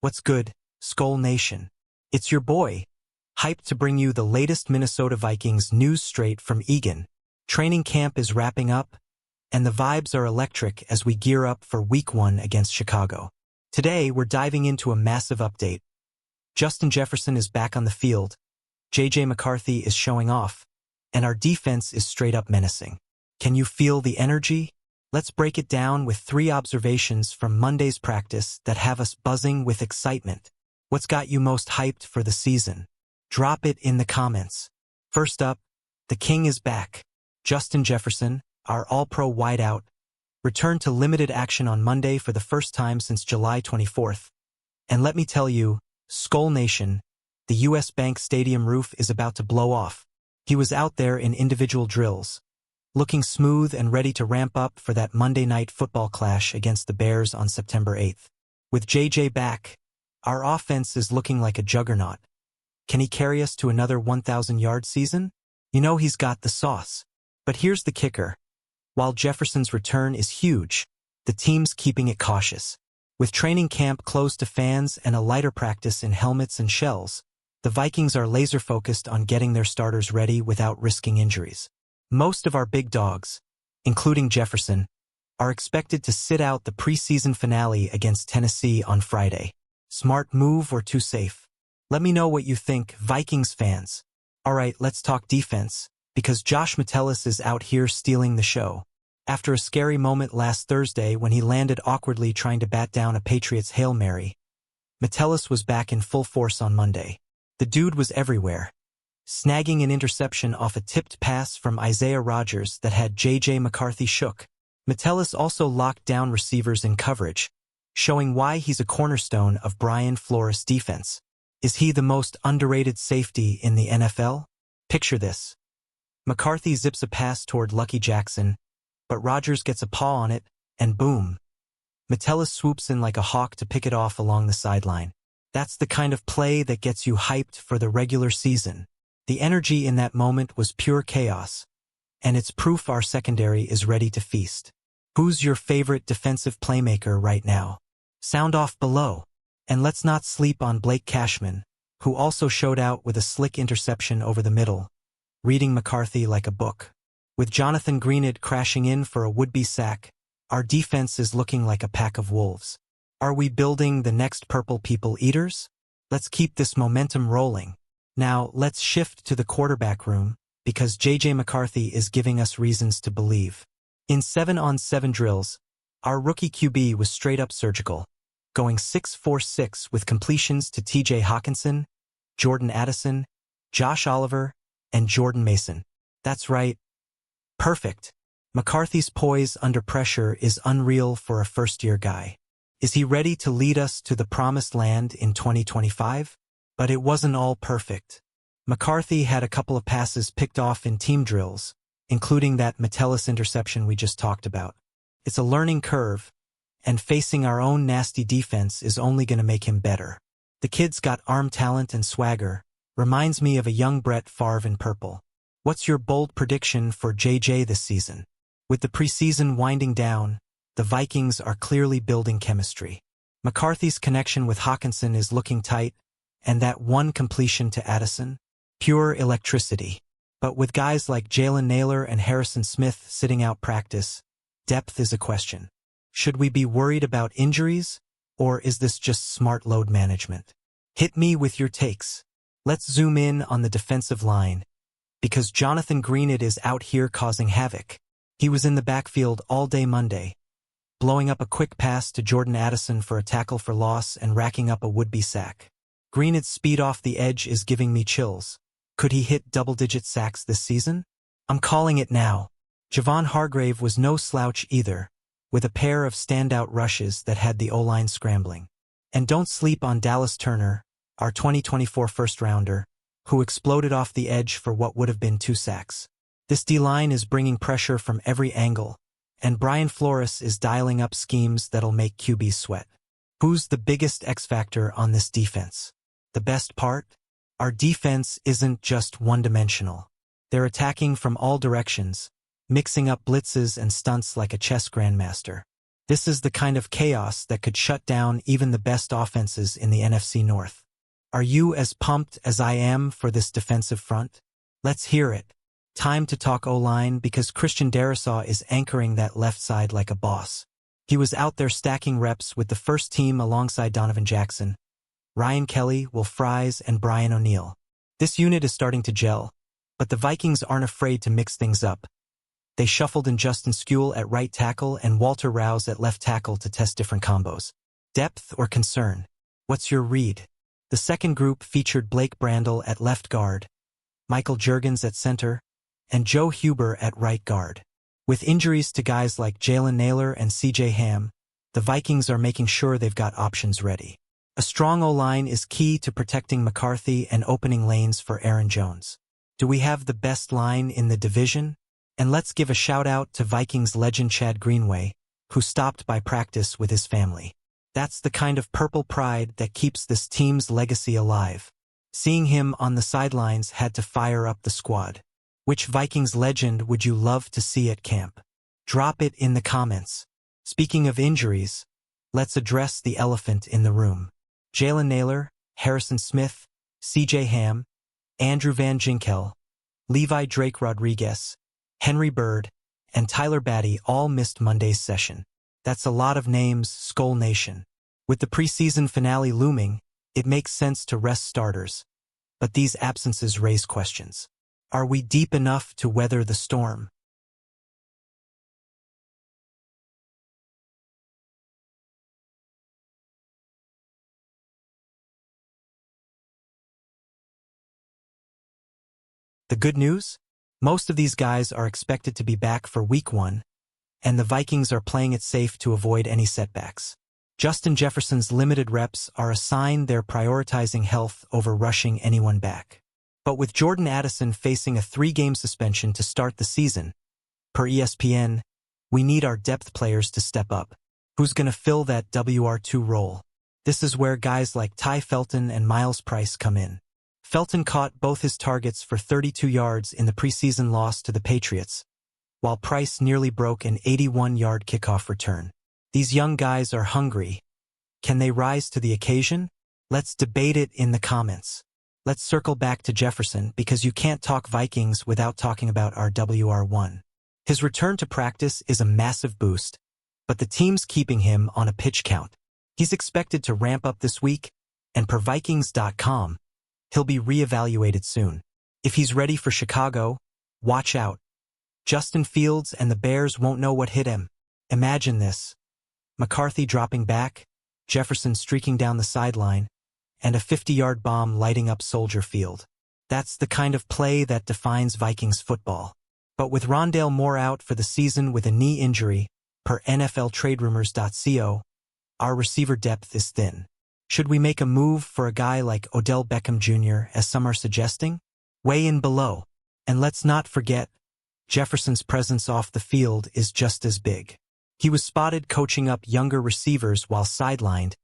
What's good, Skol Nation? It's your boy, hyped to bring you the latest Minnesota Vikings news straight from Eagan. Training camp is wrapping up, and the vibes are electric as we gear up for Week 1 against Chicago. Today, we're diving into a massive update. Justin Jefferson is back on the field, McCarthy is showing off, and our defense is straight up menacing. Can you feel the energy? Let's break it down with 3 observations from Monday's practice that have us buzzing with excitement. What's got you most hyped for the season? Drop it in the comments. First up, the king is back. Justin Jefferson, our all-pro wideout, returned to limited action on Monday for the first time since July 24th. And let me tell you, Skol Nation, the US Bank Stadium roof is about to blow off. He was out there in individual drills, looking smooth and ready to ramp up for that Monday night football clash against the Bears on September 8th. With JJ back, our offense is looking like a juggernaut. Can he carry us to another 1,000-yard season? You know he's got the sauce. But here's the kicker. While Jefferson's return is huge, the team's keeping it cautious. With training camp closed to fans and a lighter practice in helmets and shells, the Vikings are laser-focused on getting their starters ready without risking injuries. Most of our big dogs, including Jefferson, are expected to sit out the preseason finale against Tennessee on Friday. Smart move or too safe? Let me know what you think, Vikings fans. Alright, let's talk defense, because Josh Metellus is out here stealing the show. After a scary moment last Thursday when he landed awkwardly trying to bat down a Patriots Hail Mary, Metellus was back in full force on Monday. The dude was everywhere, snagging an interception off a tipped pass from Isaiah Rodgers that had McCarthy shook. Metellus also locked down receivers in coverage, showing why he's a cornerstone of Brian Flores' defense. Is he the most underrated safety in the NFL? Picture this. McCarthy zips a pass toward Lucky Jackson, but Rodgers gets a paw on it, and boom. Metellus swoops in like a hawk to pick it off along the sideline. That's the kind of play that gets you hyped for the regular season. The energy in that moment was pure chaos, and it's proof our secondary is ready to feast. Who's your favorite defensive playmaker right now? Sound off below. And let's not sleep on Blake Cashman, who also showed out with a slick interception over the middle, reading McCarthy like a book. With Jonathan Greenid crashing in for a would-be sack, our defense is looking like a pack of wolves. Are we building the next Purple People Eaters? Let's keep this momentum rolling. Now, let's shift to the quarterback room, because McCarthy is giving us reasons to believe. In 7-on-7 drills, our rookie QB was straight-up surgical, going 6-for-6 with completions to TJ Hawkinson, Jordan Addison, Josh Oliver, and Jordan Mason. That's right. Perfect. McCarthy's poise under pressure is unreal for a first-year guy. Is he ready to lead us to the promised land in 2025? But it wasn't all perfect. McCarthy had a couple of passes picked off in team drills, including that Metellus interception we just talked about. It's a learning curve, and facing our own nasty defense is only going to make him better. The kid's got arm talent and swagger, reminds me of a young Brett Favre in purple. What's your bold prediction for JJ this season? With the preseason winding down, the Vikings are clearly building chemistry. McCarthy's connection with Hawkinson is looking tight, and that one completion to Addison? Pure electricity. But with guys like Jalen Naylor and Harrison Smith sitting out practice, depth is a question. Should we be worried about injuries, or is this just smart load management? Hit me with your takes. Let's zoom in on the defensive line, because Jonathan Greenid is out here causing havoc. He was in the backfield all day Monday, blowing up a quick pass to Jordan Addison for a tackle for loss and racking up a would-be sack. Greenid's speed off the edge is giving me chills. Could he hit double-digit sacks this season? I'm calling it now. Javon Hargrave was no slouch either, with a pair of standout rushes that had the O-line scrambling. And don't sleep on Dallas Turner, our 2024 first-rounder, who exploded off the edge for what would have been 2 sacks. This D-line is bringing pressure from every angle, and Brian Flores is dialing up schemes that'll make QBs sweat. Who's the biggest X-factor on this defense? The best part? Our defense isn't just one-dimensional. They're attacking from all directions, mixing up blitzes and stunts like a chess grandmaster. This is the kind of chaos that could shut down even the best offenses in the NFC North. Are you as pumped as I am for this defensive front? Let's hear it. Time to talk O-line because Christian Darrisaw is anchoring that left side like a boss. He was out there stacking reps with the first team alongside Donovan Jackson, Ryan Kelly, Will Fries, and Brian O'Neill. This unit is starting to gel, but the Vikings aren't afraid to mix things up. They shuffled in Justin Skule at right tackle and Walter Rouse at left tackle to test different combos. Depth or concern? What's your read? The second group featured Blake Brandel at left guard, Michael Juergens at center, and Joe Huber at right guard. With injuries to guys like Jalen Nailor and C.J. Ham, the Vikings are making sure they've got options ready. A strong O-line is key to protecting McCarthy and opening lanes for Aaron Jones. Do we have the best line in the division? And let's give a shout-out to Vikings legend Chad Greenway, who stopped by practice with his family. That's the kind of purple pride that keeps this team's legacy alive. Seeing him on the sidelines had to fire up the squad. Which Vikings legend would you love to see at camp? Drop it in the comments. Speaking of injuries, let's address the elephant in the room. Jalen Nailor, Harrison Smith, C.J. Ham, Andrew Van Ginkel, Levi Drake Rodriguez, Henry Bird, and Tyler Batty all missed Monday's session. That's a lot of names, Skull Nation. With the preseason finale looming, it makes sense to rest starters. But these absences raise questions. Are we deep enough to weather the storm? The good news? Most of these guys are expected to be back for Week 1, and the Vikings are playing it safe to avoid any setbacks. Justin Jefferson's limited reps are a sign they're prioritizing health over rushing anyone back. But with Jordan Addison facing a 3-game suspension to start the season, per ESPN, we need our depth players to step up. Who's going to fill that WR2 role? This is where guys like Ty Felton and Miles Price come in. Felton caught both his targets for 32 yards in the preseason loss to the Patriots, while Price nearly broke an 81-yard kickoff return. These young guys are hungry. Can they rise to the occasion? Let's debate it in the comments. Let's circle back to Jefferson because you can't talk Vikings without talking about our WR1. His return to practice is a massive boost, but the team's keeping him on a pitch count. He's expected to ramp up this week, and per Vikings.com, he'll be reevaluated soon. If he's ready for Chicago, watch out. Justin Fields and the Bears won't know what hit him. Imagine this. McCarthy dropping back, Jefferson streaking down the sideline, and a 50-yard bomb lighting up Soldier Field. That's the kind of play that defines Vikings football. But with Rondale Moore out for the season with a knee injury, per NFLTradeRumors.co, our receiver depth is thin. Should we make a move for a guy like Odell Beckham Jr., as some are suggesting? Weigh in below. And let's not forget, Jefferson's presence off the field is just as big. He was spotted coaching up younger receivers while sidelined,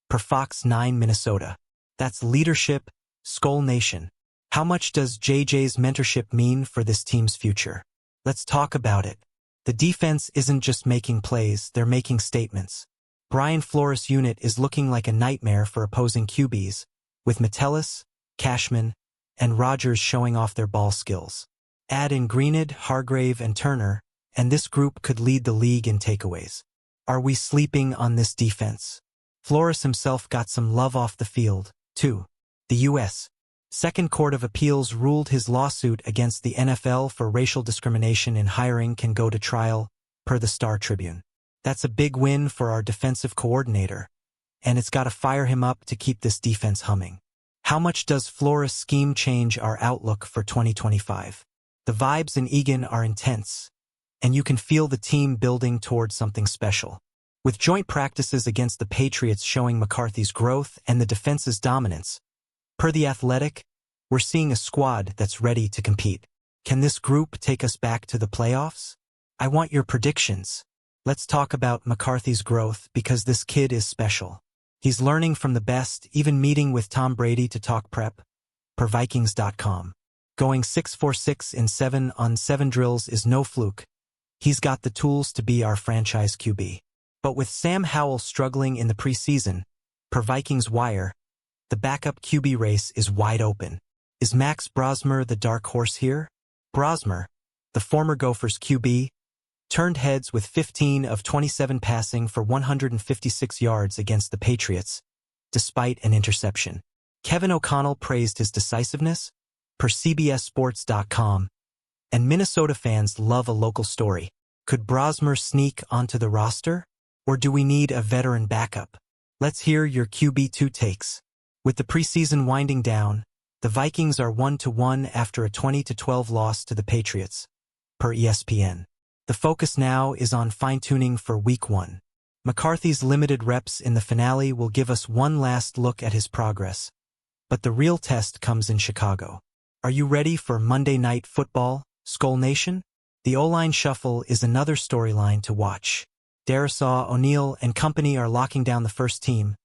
per Fox 9 Minnesota. That's leadership, Skull Nation. How much does JJ's mentorship mean for this team's future? Let's talk about it. The defense isn't just making plays, they're making statements. Brian Flores' unit is looking like a nightmare for opposing QBs, with Metellus, Cashman, and Rodgers showing off their ball skills. Add in Greenid, Hargrave, and Turner, and this group could lead the league in takeaways. Are we sleeping on this defense? Flores himself got some love off the field, too. The U.S. Second Court of Appeals ruled his lawsuit against the NFL for racial discrimination in hiring can go to trial, per the Star Tribune. That's a big win for our defensive coordinator, and it's got to fire him up to keep this defense humming. How much does Flores' scheme change our outlook for 2025? The vibes in Egan are intense, and you can feel the team building towards something special. With joint practices against the Patriots showing McCarthy's growth and the defense's dominance, per The Athletic, we're seeing a squad that's ready to compete. Can this group take us back to the playoffs? I want your predictions. Let's talk about McCarthy's growth because this kid is special. He's learning from the best, even meeting with Tom Brady to talk prep, per Vikings.com. Going 6-for-6 in 7-on-7 drills is no fluke. He's got the tools to be our franchise QB. But with Sam Howell struggling in the preseason, per Vikings Wire, the backup QB race is wide open. Is Max Brosmer the dark horse here? Brosmer, the former Gophers QB, turned heads with 15 of 27 passing for 156 yards against the Patriots, despite an interception. Kevin O'Connell praised his decisiveness, per CBSSports.com, and Minnesota fans love a local story. Could Brosmer sneak onto the roster? Or do we need a veteran backup? Let's hear your QB2 takes. With the preseason winding down, the Vikings are 1-1 after a 20-12 loss to the Patriots, per ESPN. The focus now is on fine-tuning for Week 1. McCarthy's limited reps in the finale will give us one last look at his progress. But the real test comes in Chicago. Are you ready for Monday Night Football, Skol Nation? The O-line shuffle is another storyline to watch. Darisaw, O'Neal, and company are locking down the first team,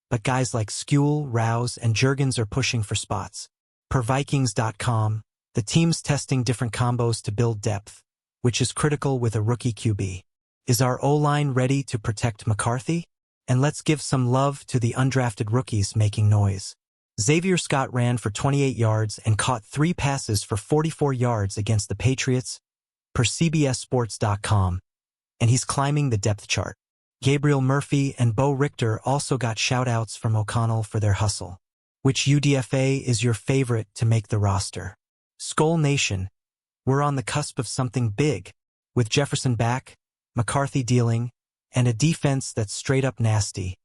but guys like Skule, Rouse, and Juergens are pushing for spots. Per Vikings.com, the team's testing different combos to build depth, which is critical with a rookie QB. Is our O-line ready to protect McCarthy? And let's give some love to the undrafted rookies making noise. Xavier Scott ran for 28 yards and caught 3 passes for 44 yards against the Patriots, per CBSSports.com, and he's climbing the depth chart. Gabriel Murphy and Bo Richter also got shout-outs from O'Connell for their hustle. Which UDFA is your favorite to make the roster? Skol Nation, we're on the cusp of something big, with Jefferson back, McCarthy dealing, and a defense that's straight up nasty.